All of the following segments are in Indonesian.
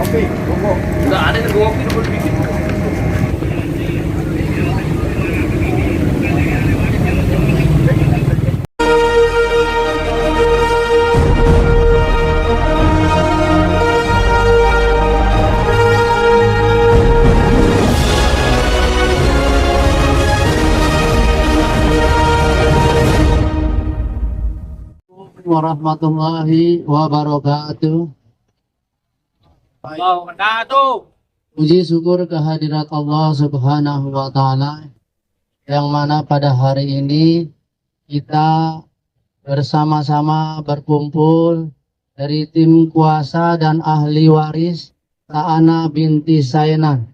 Kopi, buku. Nggak ada yang kopi, udah bikin. Warahmatullahi wabarakatuh. Puji syukur kehadirat Allah Subhanahu wa Ta'ala, yang mana pada hari ini kita bersama-sama berkumpul dari tim kuasa dan ahli waris Ta'ana binti Sainan,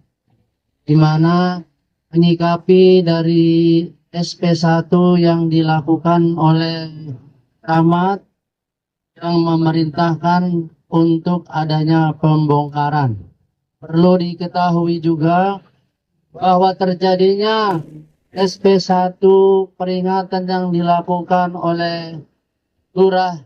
di mana menyikapi dari SP1 yang dilakukan oleh camat yang memerintahkan untuk adanya pembongkaran. Perlu diketahui juga bahwa terjadinya SP1 peringatan yang dilakukan oleh Lurah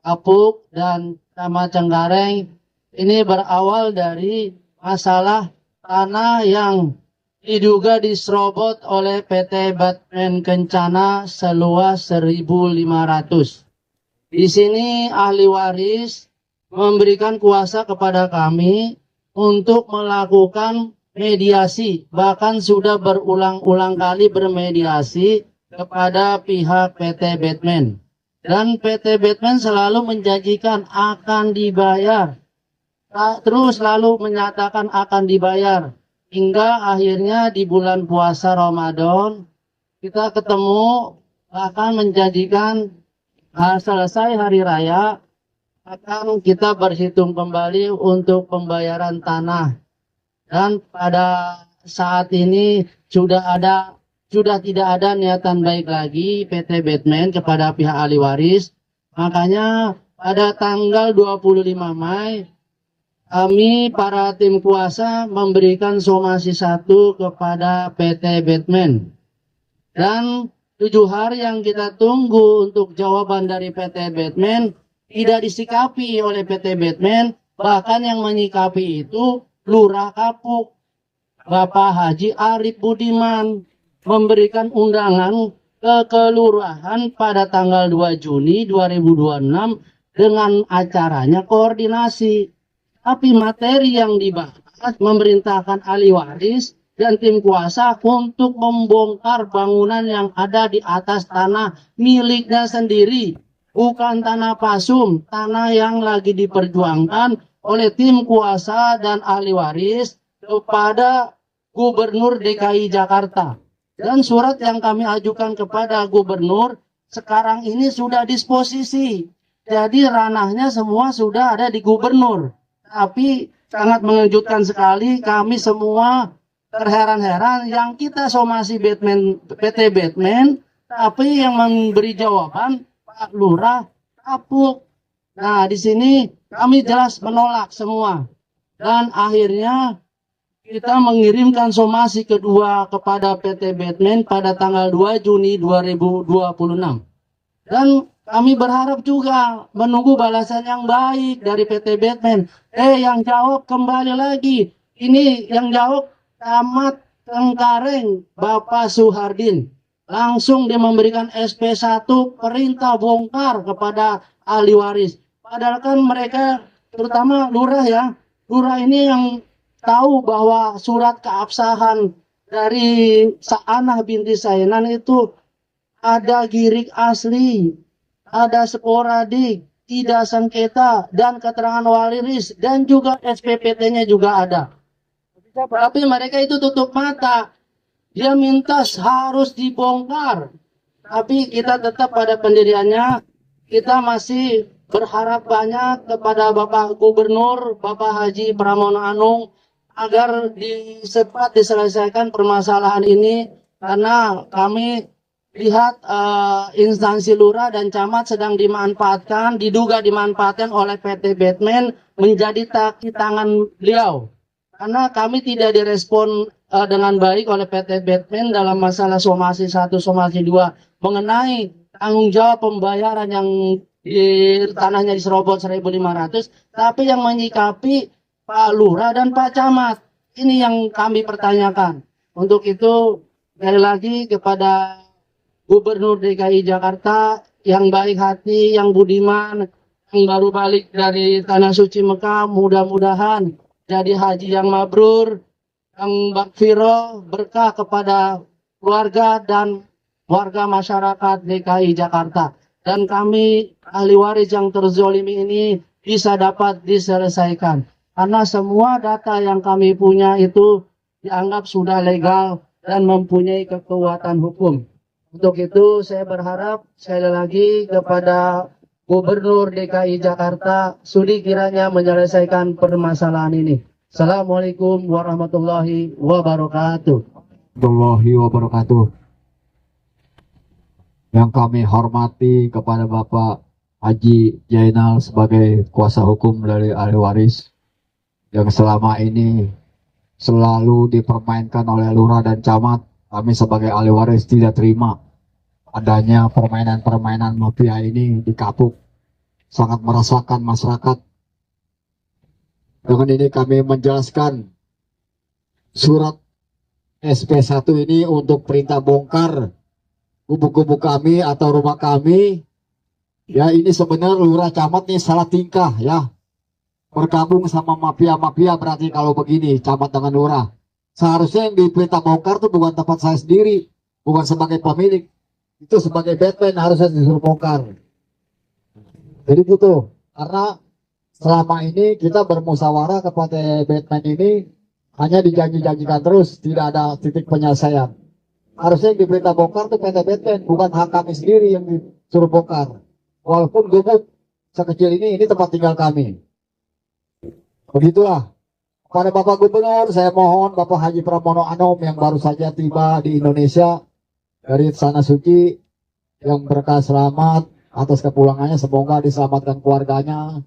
Kapuk dan Camat Cengkareng ini berawal dari masalah tanah yang diduga diserobot oleh PT Batman Kencana seluas 1.500. Di sini ahli waris memberikan kuasa kepada kami untuk melakukan mediasi, bahkan sudah berulang-ulang kali bermediasi kepada pihak PT Batman. Dan PT Batman selalu menjanjikan akan dibayar, terus selalu menyatakan akan dibayar. Hingga akhirnya di bulan puasa Ramadan kita ketemu, bahkan menjadikan selesai hari raya akan kita berhitung kembali untuk pembayaran tanah. Dan pada saat ini sudah tidak ada niatan baik lagi PT Batman kepada pihak ahli waris. Makanya pada tanggal 25 Mei kami para tim kuasa memberikan somasi 1 kepada PT Batman. Dan 7 hari yang kita tunggu untuk jawaban dari PT Batman tidak disikapi oleh PT Batman. Bahkan yang menyikapi itu Lurah Kapuk, Bapak Haji Arif Budiman, memberikan undangan ke kelurahan pada tanggal 2 Juni 2026 dengan acaranya koordinasi. Tapi materi yang dibahas memerintahkan ahli waris dan tim kuasa untuk membongkar bangunan yang ada di atas tanah miliknya sendiri. Bukan tanah pasum, tanah yang lagi diperjuangkan oleh tim kuasa dan ahli waris kepada Gubernur DKI Jakarta. Dan surat yang kami ajukan kepada Gubernur sekarang ini sudah disposisi. Jadi ranahnya semua sudah ada di Gubernur. Tapi sangat mengejutkan sekali, kami semua terheran-heran yang kita somasi PT Batman, tapi yang memberi jawaban Pak Lurah Kapuk. Nah, di sini kami jelas menolak semua. Dan akhirnya kita mengirimkan somasi kedua kepada PT Batman pada tanggal 2 Juni 2026. Dan kami berharap juga menunggu balasan yang baik dari PT Batman. Yang jawab kembali lagi. Ini yang jawab Camat Cengkareng, Bapak Suhardin. Langsung dia memberikan SP1 perintah bongkar kepada ahli waris. Padahal kan mereka, terutama lurah ya. Lurah ini yang tahu bahwa surat keabsahan dari Ta'ana binti Sainan itu ada girik asli, ada sporadik, tidak sengketa, dan keterangan waris, dan juga SPPT-nya juga ada. Tapi mereka itu tutup mata. Dia minta harus dibongkar. Tapi kita tetap pada pendiriannya. Kita masih berharap banyak kepada Bapak Gubernur, Bapak Haji Pramono Anung, agar cepat diselesaikan permasalahan ini. Karena kami lihat instansi lurah dan camat sedang diduga dimanfaatkan oleh PT Batman menjadi kaki tangan beliau. Karena kami tidak direspon dengan baik oleh PT Batman dalam masalah somasi 1, somasi 2 mengenai tanggung jawab pembayaran yang tanahnya diserobot 1.500, tapi yang menyikapi Pak Lurah dan Pak Camat. Ini yang kami pertanyakan. Untuk itu, sekali lagi kepada Gubernur DKI Jakarta yang baik hati, yang budiman, yang baru balik dari Tanah Suci Mekah, mudah-mudahan jadi haji yang mabrur, yang makfirah, berkah kepada keluarga dan warga masyarakat DKI Jakarta. Dan kami ahli waris yang terzolimi ini bisa dapat diselesaikan. Karena semua data yang kami punya itu dianggap sudah legal dan mempunyai kekuatan hukum. Untuk itu saya berharap sekali lagi kepada Gubernur DKI Jakarta sudi kiranya menyelesaikan permasalahan ini. Assalamualaikum warahmatullahi wabarakatuh. Warahmatullahi wabarakatuh. Yang kami hormati kepada Bapak Haji Jainal sebagai kuasa hukum dari ahli waris yang selama ini selalu dipermainkan oleh lurah dan camat. Kami sebagai ahli waris tidak terima adanya permainan-permainan mafia ini di Kapuk. Sangat merasakan masyarakat. Dengan ini kami menjelaskan surat SP1 ini untuk perintah bongkar gubuk-gubuk kami atau rumah kami. Ya, ini sebenarnya lurah camat nih salah tingkah ya. Bergabung sama mafia-mafia berarti kalau begini camat dengan lurah. Seharusnya yang diperintah bongkar itu bukan tempat saya sendiri, bukan sebagai pemilik. Itu sebagai Batman harusnya disuruh bongkar. Jadi gitu. Karena selama ini kita bermusyawarah kepada Batman ini hanya dijanji-janjikan terus, tidak ada titik penyelesaian. Harusnya yang diperintah bongkar itu PT Batman, bukan hak kami sendiri yang disuruh bongkar. Walaupun gubuk sekecil ini tempat tinggal kami. Begitulah. Pada Bapak Gubernur, saya mohon Bapak Haji Pramono Anum yang baru saja tiba di Indonesia dari Tanah Suci, yang berkah selamat atas kepulangannya, semoga diselamatkan keluarganya,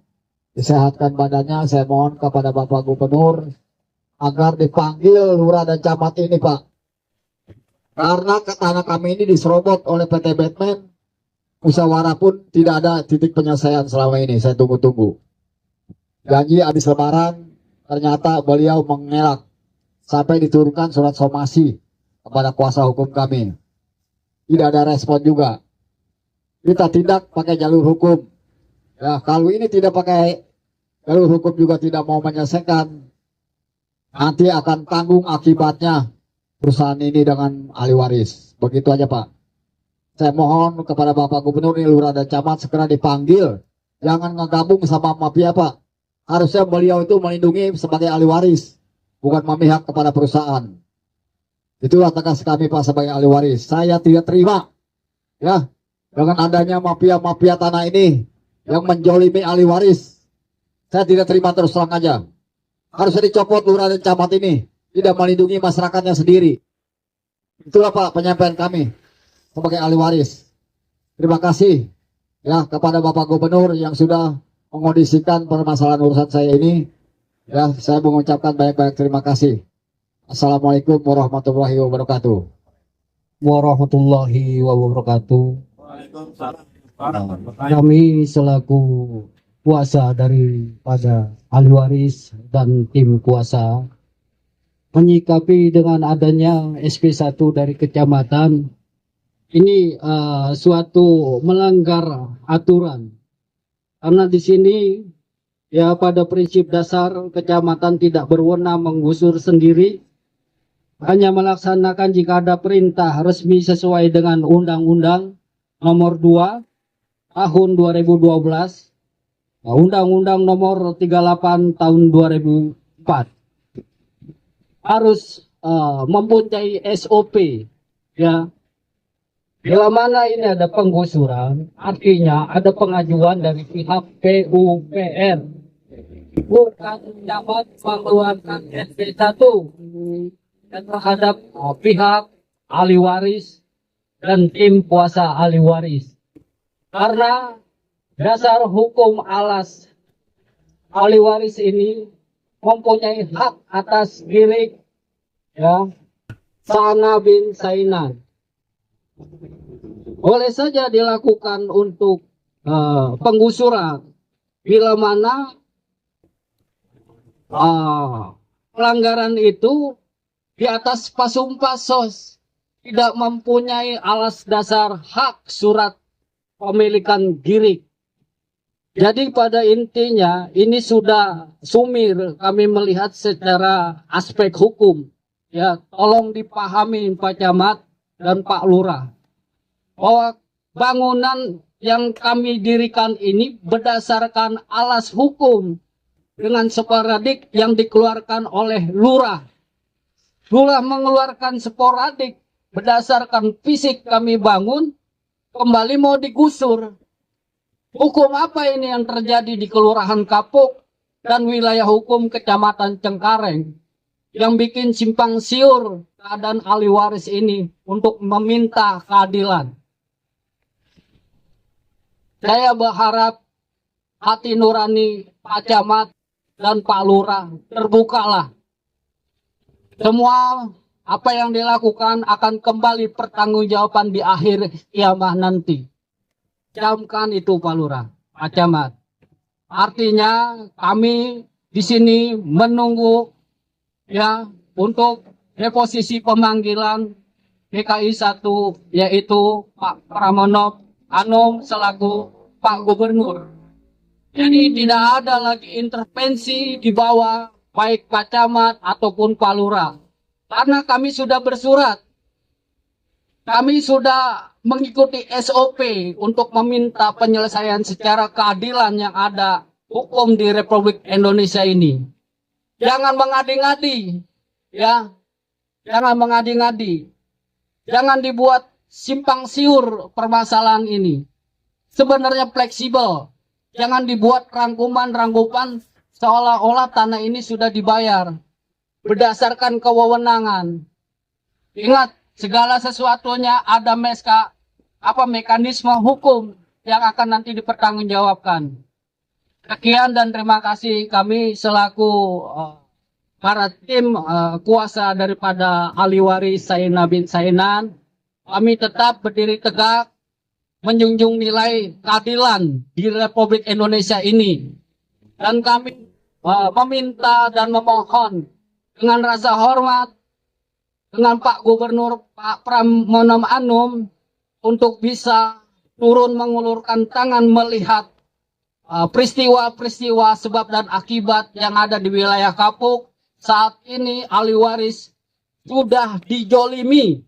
disehatkan badannya. Saya mohon kepada Bapak Gubernur agar dipanggil lurah dan camat ini, Pak. Karena tanah kami ini diserobot oleh PT Batman, musyawarah pun tidak ada titik penyelesaian selama ini. Saya tunggu-tunggu. Janji habis lebaran, ternyata beliau mengelak sampai diturunkan surat somasi kepada kuasa hukum kami. Tidak ada respon juga. Kita tindak pakai jalur hukum. Ya, kalau ini tidak pakai jalur hukum juga tidak mau menyelesaikan, nanti akan tanggung akibatnya perusahaan ini dengan ahli waris. Begitu aja, Pak. Saya mohon kepada Bapak Gubernur, ini lurah dan camat segera dipanggil. Jangan ngegabung sama mafia, Pak. Harusnya beliau itu melindungi sebagai ahli waris, bukan memihak kepada perusahaan. Itulah tegas kami, Pak, sebagai ahli waris. Saya tidak terima ya dengan adanya mafia-mafia tanah ini yang menjolimi ahli waris. Saya tidak terima, terus terang aja. Harusnya dicopot lurah dan camat ini, tidak melindungi masyarakatnya sendiri. Itulah, Pak, penyampaian kami sebagai ahli waris. Terima kasih ya kepada Bapak Gubernur yang sudah mengondisikan permasalahan urusan saya ini. Ya, saya mengucapkan banyak-banyak terima kasih. Assalamualaikum warahmatullahi wabarakatuh. Warahmatullahi wabarakatuh. Kami selaku kuasa daripada ahli waris dan tim kuasa menyikapi dengan adanya SP1 dari kecamatan ini suatu melanggar aturan. Karena di sini ya pada prinsip dasar kecamatan tidak berwenang menggusur sendiri, hanya melaksanakan jika ada perintah resmi sesuai dengan Undang-Undang Nomor 2 Tahun 2012, Undang-Undang Nomor 38 Tahun 2004. Harus mempunyai SOP ya. Bila mana ini ada penggusuran, artinya ada pengajuan dari pihak PUPR. Bukan dapat mengeluarkan SP1 terhadap pihak ahli waris dan tim kuasa ahli waris. Karena dasar hukum alas ahli waris ini mempunyai hak atas milik ya Sana bin Sainan. Boleh saja dilakukan untuk penggusuran bila mana pelanggaran itu di atas pasum-pasos, tidak mempunyai alas dasar hak surat pemilikan girik. Jadi pada intinya ini sudah sumir kami melihat secara aspek hukum. Ya, tolong dipahami Pak Camat dan Pak Lurah bahwa bangunan yang kami dirikan ini berdasarkan alas hukum dengan sporadik yang dikeluarkan oleh Lurah. Lurah mengeluarkan sporadik berdasarkan fisik kami bangun, kembali mau digusur. Hukum apa ini yang terjadi di Kelurahan Kapuk dan wilayah hukum Kecamatan Cengkareng yang bikin simpang siur keadaan ahli waris ini untuk meminta keadilan? Saya berharap hati nurani Pak Camat dan Pak Lurah terbukalah. Semua apa yang dilakukan akan kembali pertanggungjawaban di akhir kiamat nanti. Camkan itu Pak Lurah, Pak Camat. Artinya kami di sini menunggu ya untuk deposisi pemanggilan DKI 1 yaitu Pak Pramono Anung selaku Pak Gubernur. Jadi tidak ada lagi intervensi di bawah baik Pak Camat ataupun Pak Lurah. Karena kami sudah bersurat. Kami sudah mengikuti SOP untuk meminta penyelesaian secara keadilan yang ada hukum di Republik Indonesia ini. Jangan mengadi-ngadi, ya. Jangan mengadi-ngadi. Jangan dibuat simpang siur permasalahan ini. Sebenarnya fleksibel. Jangan dibuat rangkuman-rangkuman seolah-olah tanah ini sudah dibayar berdasarkan kewenangan. Ingat, segala sesuatunya ada mekanisme hukum yang akan nanti dipertanggungjawabkan. Sekian dan terima kasih kami selaku para tim kuasa daripada ahli waris Sayyidina bin Sainan. Kami tetap berdiri tegak menjunjung nilai keadilan di Republik Indonesia ini. Dan kami meminta dan memohon dengan rasa hormat dengan Pak Gubernur Pak Pramono Anung untuk bisa turun mengulurkan tangan melihat peristiwa-peristiwa sebab dan akibat yang ada di wilayah Kapuk. Saat ini ahli waris sudah dijolimi,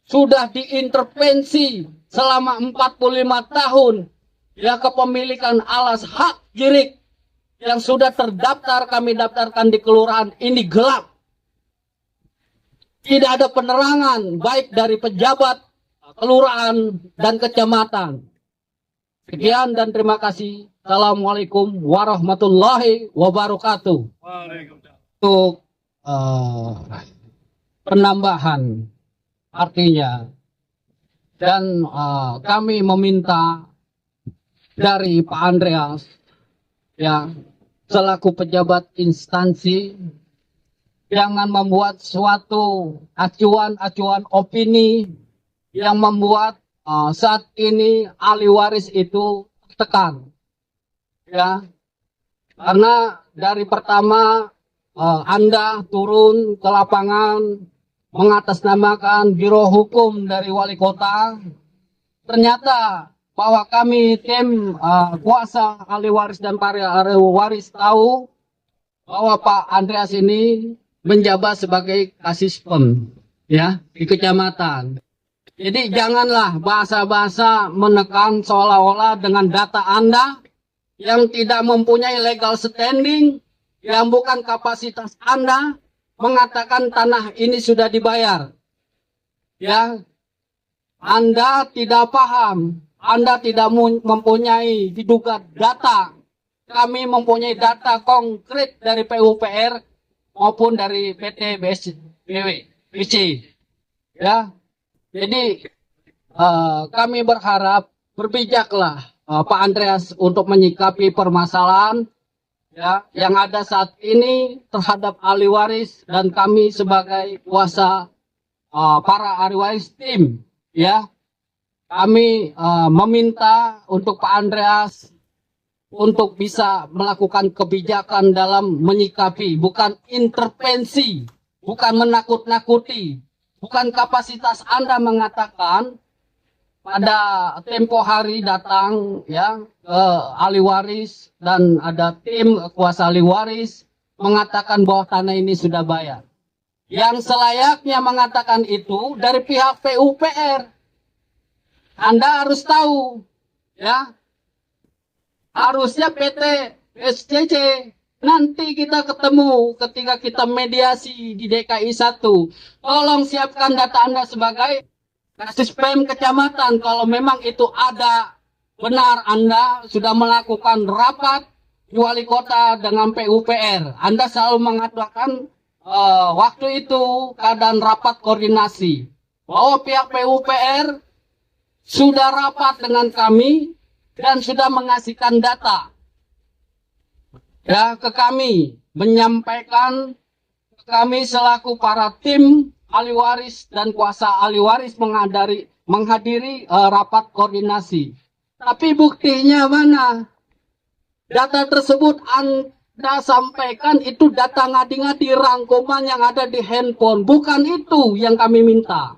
sudah diintervensi selama 45 tahun ya kepemilikan alas hak girik yang sudah terdaftar kami daftarkan di kelurahan ini gelap. Tidak ada penerangan baik dari pejabat kelurahan dan kecamatan. Sekian dan terima kasih. Assalamualaikum warahmatullahi wabarakatuh. Untuk penambahan artinya dan kami meminta dari Pak Andreas ya selaku pejabat instansi jangan membuat suatu acuan-acuan opini yang membuat saat ini ahli waris itu tekan ya, karena dari pertama Anda turun ke lapangan mengatasnamakan Biro Hukum dari Wali Kota, ternyata bahwa kami tim kuasa ahli waris dan para ahli waris tahu bahwa Pak Andreas ini menjabat sebagai kasispem ya di kecamatan. Jadi janganlah bahasa-bahasa menekan seolah-olah dengan data Anda yang tidak mempunyai legal standing, yang bukan kapasitas Anda, mengatakan tanah ini sudah dibayar. Ya, Anda tidak paham, Anda tidak mempunyai diduga data. Kami mempunyai data konkret dari PUPR maupun dari PT BC. Ya, jadi kami berharap berbijaklah Pak Andreas untuk menyikapi permasalahan ya yang ada saat ini terhadap ahli waris dan kami sebagai kuasa para ahli waris tim ya kami meminta untuk Pak Andreas untuk bisa melakukan kebijakan dalam menyikapi, bukan intervensi, bukan menakut-nakuti, bukan kapasitas Anda mengatakan pada tempo hari datang ya ke ahli waris dan ada tim kuasa ahli waris mengatakan bahwa tanah ini sudah bayar. Yang selayaknya mengatakan itu dari pihak PUPR. Anda harus tahu ya. Harusnya PT SCC nanti kita ketemu ketika kita mediasi di DKI 1. Tolong siapkan data Anda sebagai Kasus PEM kecamatan. Kalau memang itu ada, benar Anda sudah melakukan rapat wali kota dengan PUPR. Anda selalu mengatakan waktu itu keadaan rapat koordinasi bahwa pihak PUPR sudah rapat dengan kami dan sudah mengasihkan data ya ke kami, menyampaikan ke kami selaku para tim ahli waris dan kuasa ahli waris menghadiri rapat koordinasi. Tapi buktinya mana? Data tersebut Anda sampaikan itu data ngadi-ngadi rangkuman yang ada di handphone. Bukan itu yang kami minta.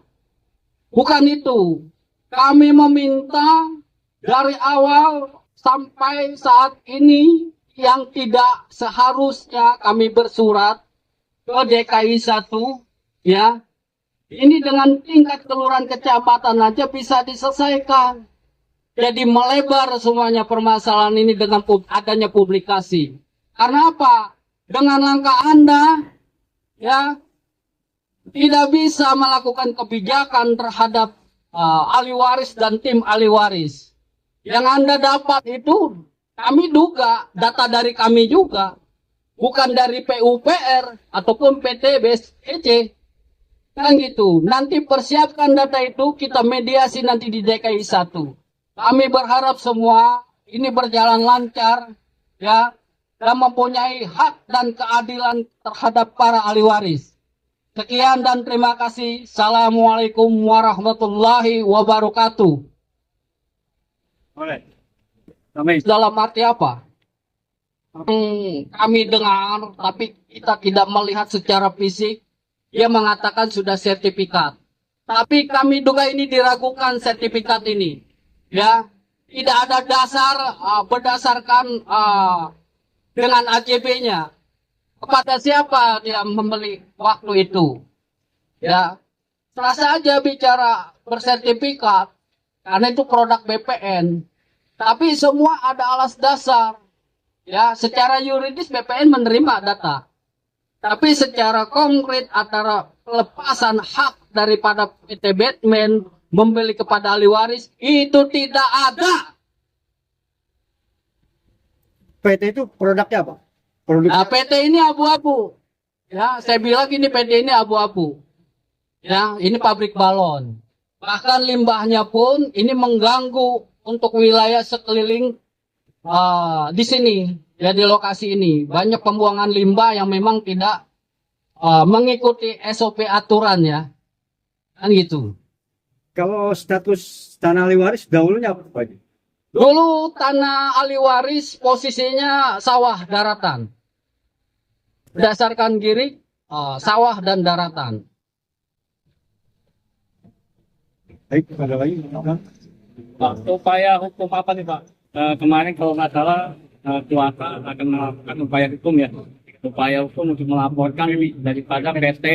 Bukan itu. Kami meminta dari awal sampai saat ini yang tidak seharusnya kami bersurat ke DKI 1 ya. Ini dengan tingkat kelurahan kecamatan aja bisa diselesaikan. Jadi melebar semuanya permasalahan ini dengan adanya publikasi. Karena apa? Dengan langkah Anda ya tidak bisa melakukan kebijakan terhadap ahli waris dan tim ahli waris. Yang Anda dapat itu kami duga data dari kami juga, bukan dari PUPR ataupun PT BSEC. Kan gitu. Nanti persiapkan data itu, kita mediasi nanti di DKI 1. Kami berharap semua ini berjalan lancar ya dan mempunyai hak dan keadilan terhadap para ahli waris. Sekian dan terima kasih. Assalamualaikum warahmatullahi wabarakatuh. Dalam arti apa? Kami dengar, tapi kita tidak melihat secara fisik. Dia mengatakan sudah sertifikat. Tapi kami duga ini diragukan sertifikat ini. Ya, tidak ada dasar berdasarkan dengan AJB-nya. Kepada siapa dia membeli waktu itu? Ya, serasa aja bicara bersertifikat. Karena itu produk BPN. Tapi semua ada alas dasar. Ya, secara yuridis BPN menerima data. Tapi secara konkret antara pelepasan hak daripada PT Batman membeli kepada ahli waris itu tidak ada. PT itu produknya apa? Nah, PT ini abu-abu. Ya, saya bilang ini PT ini abu-abu. Ya, ini pabrik balon. Bahkan limbahnya pun ini mengganggu untuk wilayah sekeliling di sini, ya di lokasi ini. Banyak pembuangan limbah yang memang tidak mengikuti SOP aturan ya. Kan gitu. Kalau status tanah ahli waris dahulunya apa Pak? Dulu tanah ahli waris posisinya sawah daratan. Berdasarkan girik sawah dan daratan. Baik, ada lagi? Pak, upaya hukum apa nih Pak? Kemarin kalau nggak salah Cuaca akan melakukan upaya hukum ya, upaya hukum untuk melaporkan daripada PT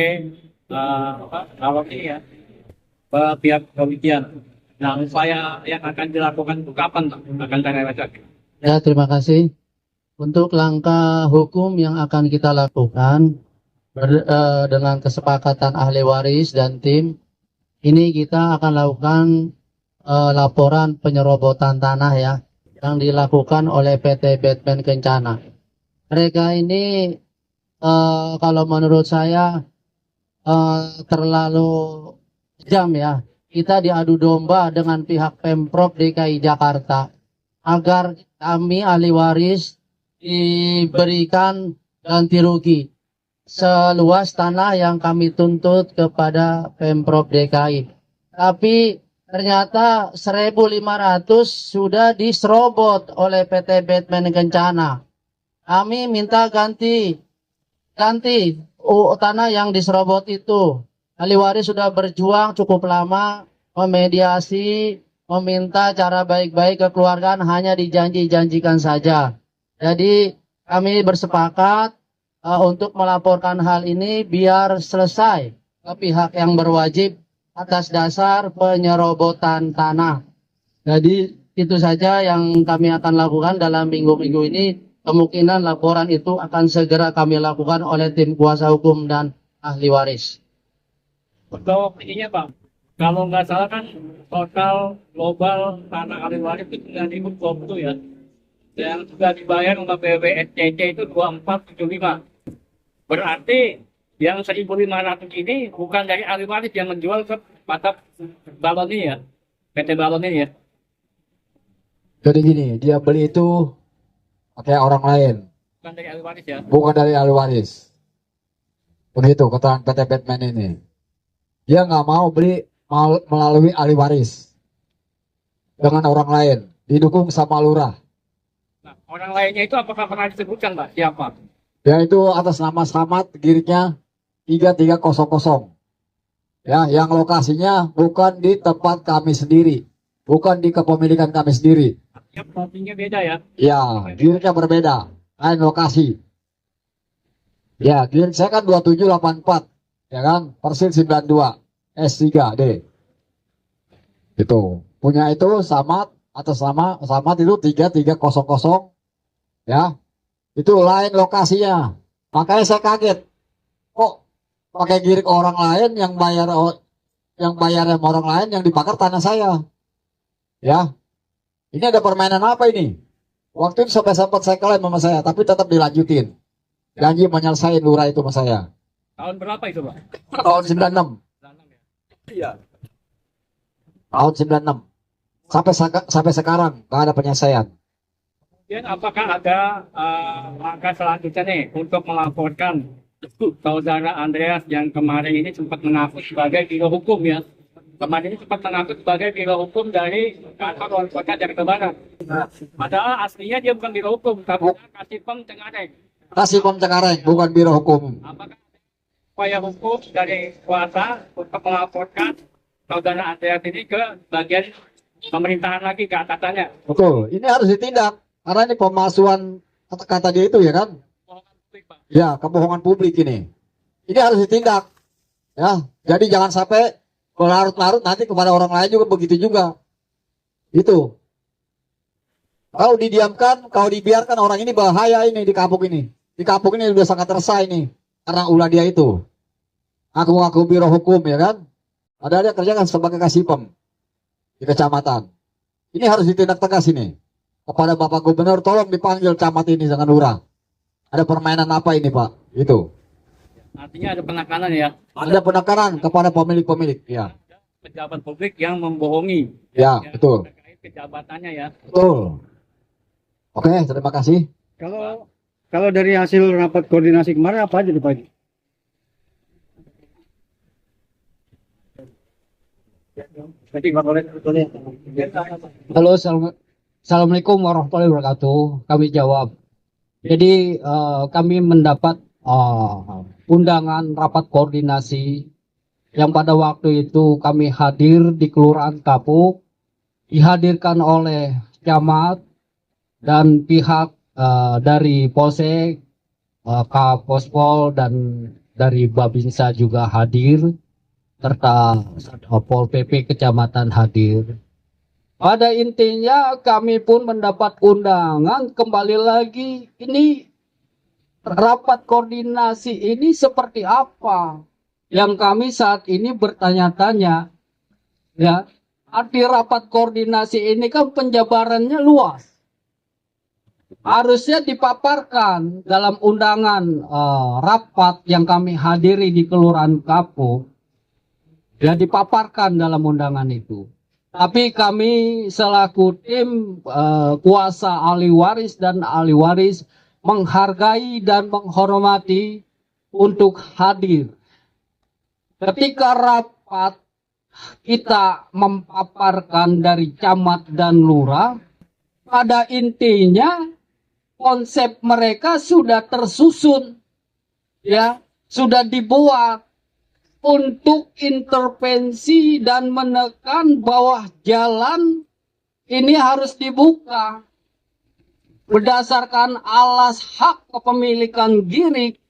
kalau ini ya ke pihak kepolisian. Nah, upaya yang akan dilakukan itu kapan Pak? Akan dilakukan? Ya, terima kasih. Untuk langkah hukum yang akan kita lakukan dengan kesepakatan ahli waris dan tim, ini kita akan lakukan laporan penyerobotan tanah ya yang dilakukan oleh PT Batman Kencana. Mereka ini kalau menurut saya terlalu jam ya. Kita diadu domba dengan pihak Pemprov DKI Jakarta agar kami ahli waris diberikan ganti rugi seluas tanah yang kami tuntut kepada Pemprov DKI. Tapi ternyata 1.500 sudah diserobot oleh PT Batman Kencana. Kami minta ganti tanah yang diserobot itu. Ahli waris sudah berjuang cukup lama, memediasi, meminta cara baik-baik kekeluargaan, hanya dijanji-janjikan saja. Jadi kami bersepakat untuk melaporkan hal ini biar selesai ke pihak yang berwajib atas dasar penyerobotan tanah. Jadi itu saja yang kami akan lakukan dalam minggu-minggu ini. Kemungkinan laporan itu akan segera kami lakukan oleh tim kuasa hukum dan ahli waris. Untuk ininya Pak, kalau nggak salah kan total global tanah ahli waris itu 9.020 ya. Yang sudah dibayar sama BWSCC itu 2475. Berarti yang 1.500 ini bukan dari ahli waris yang menjual kepada balon ini ya, PT balon ini ya. Jadi gini, dia beli itu pakai orang lain, Bukan dari ahli waris ya. bukan dari ahli waris. Begitu keterangan PT Batman ini. Dia nggak mau beli melalui ahli waris dengan orang lain, didukung sama lurah. Nah, orang lainnya itu apakah pernah disebutkan Pak? Siapa? Ya itu atas nama Samad giriknya 3300. Ya, yang lokasinya bukan di tempat kami sendiri, bukan di kepemilikan kami sendiri. Ya, plottingnya beda ya. Ya, giriknya berbeda, lain lokasi. Ya, girik saya kan 2784, ya kan, persil 92 S3D. Itu punya itu Samad atas nama Samad itu 3300, ya. Itu lain lokasinya. Makanya saya kaget. Kok pakai girik orang lain yang bayar sama orang lain yang dibakar tanah saya. Ya. Ini ada permainan apa ini? Waktu itu sampai sempat saya klaim sama saya, tapi tetap dilanjutin. Janji menyelesaikan lurah itu sama saya. Tahun berapa itu Pak? Tahun 96. Iya. Tahun 96. Sampai sekarang nggak ada penyelesaian. Kemudian apakah ada langkah selanjutnya nih untuk melaporkan saudara Andreas yang kemarin ini sempat mengaku sebagai biro hukum ya? Kemarin ini sempat mengaku sebagai biro hukum dari kantor wali kota Jakarta Barat. Padahal aslinya dia bukan biro hukum, tapi Kasipem Cengkareng. Kasipem Cengkareng, bukan biro hukum. Apakah upaya hukum dari kuasa untuk melaporkan saudara Andreas ini ke bagian pemerintahan lagi ke atasannya? Betul, ini harus ditindak. Karena ini pemalsuan kata dia itu ya kan? Kebohongan publik, Pak. Ya, kebohongan publik ini. Ini harus ditindak. Ya, jadi jangan sampai berlarut-larut nanti kepada orang lain juga begitu juga. Itu. Kalau didiamkan, kalau dibiarkan orang ini bahaya ini di kampung ini. Di kampung ini sudah sangat resah ini karena ulah dia itu. Ngaku-ngaku biro hukum ya kan? Padahal dia kerjakan sebagai kasipem di kecamatan. Ini harus ditindak tegas ini. Kepada Bapak Gubernur, tolong dipanggil camat ini dengan lurah. Ada permainan apa ini Pak? Itu. Artinya ada penekanan ya. Ada penekanan kepada pemilik-pemilik. Ya, Pejabat publik yang membohongi. ya betul. Terkait kejabatannya ya. Betul. Oke, terima kasih. Kalau dari hasil rapat koordinasi kemarin apa aja tuh Pak? Halo, Assalamualaikum warahmatullahi wabarakatuh. Kami jawab. Jadi kami mendapat undangan rapat koordinasi yang pada waktu itu kami hadir di Kelurahan Kapuk, dihadirkan oleh camat dan pihak dari Polsek, Kapospol dan dari Babinsa juga hadir, serta Pol PP Kecamatan hadir. Pada intinya kami pun mendapat undangan kembali lagi. Ini rapat koordinasi ini seperti apa? Yang kami saat ini bertanya-tanya. Ya, arti rapat koordinasi ini kan penjabarannya luas. Harusnya dipaparkan dalam undangan rapat yang kami hadiri di Kelurahan Kapuk. Ya, dipaparkan dalam undangan itu. Tapi kami selaku tim kuasa ahli waris dan ahli waris menghargai dan menghormati untuk hadir. Ketika rapat kita memaparkan dari camat dan lurah, pada intinya konsep mereka sudah tersusun, ya, sudah dibuat untuk intervensi dan menekan bawah jalan ini harus dibuka. Berdasarkan alas hak kepemilikan Girik,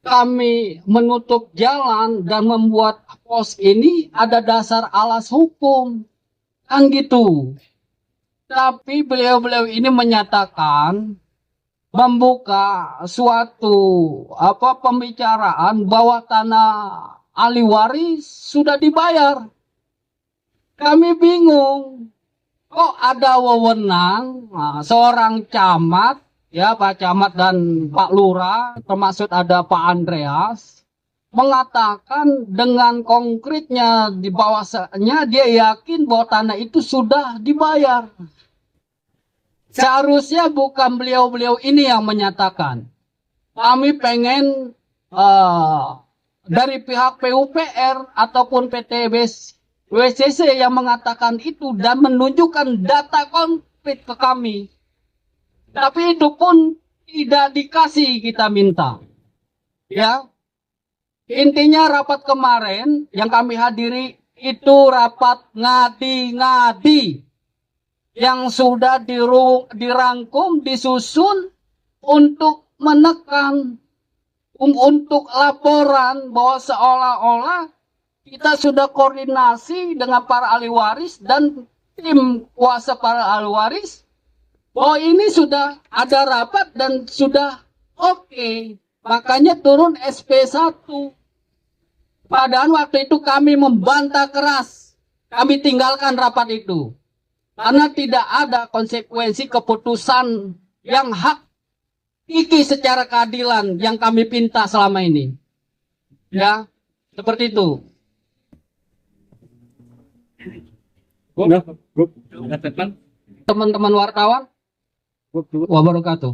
kami menutup jalan dan membuat pos ini ada dasar alas hukum. Kan gitu. Tapi beliau-beliau ini menyatakan membuka suatu pembicaraan bahwa tanah ahli waris sudah dibayar. Kami bingung. Kok ada wewenang seorang camat, ya Pak Camat dan Pak Lurah, termasuk ada Pak Andreas, mengatakan dengan konkretnya di bawahnya dia yakin bahwa tanah itu sudah dibayar. Seharusnya bukan beliau-beliau ini yang menyatakan. Kami pengen dari pihak PUPR ataupun PTBS WCC yang mengatakan itu dan menunjukkan data konkret ke kami. Tapi itu pun tidak dikasih kita minta. Ya. Intinya rapat kemarin yang kami hadiri itu rapat ngadi-ngadi yang sudah dirangkum, disusun untuk menekan, untuk laporan bahwa seolah-olah kita sudah koordinasi dengan para ahli waris dan tim kuasa para ahli waris bahwa ini sudah ada rapat dan sudah oke. Makanya turun SP1. Padahal waktu itu kami membantah keras. Kami tinggalkan rapat itu. Karena tidak ada konsekuensi keputusan yang hak secara keadilan yang kami pinta selama ini. Ya, seperti itu. Teman-teman wartawan wabarakatuh.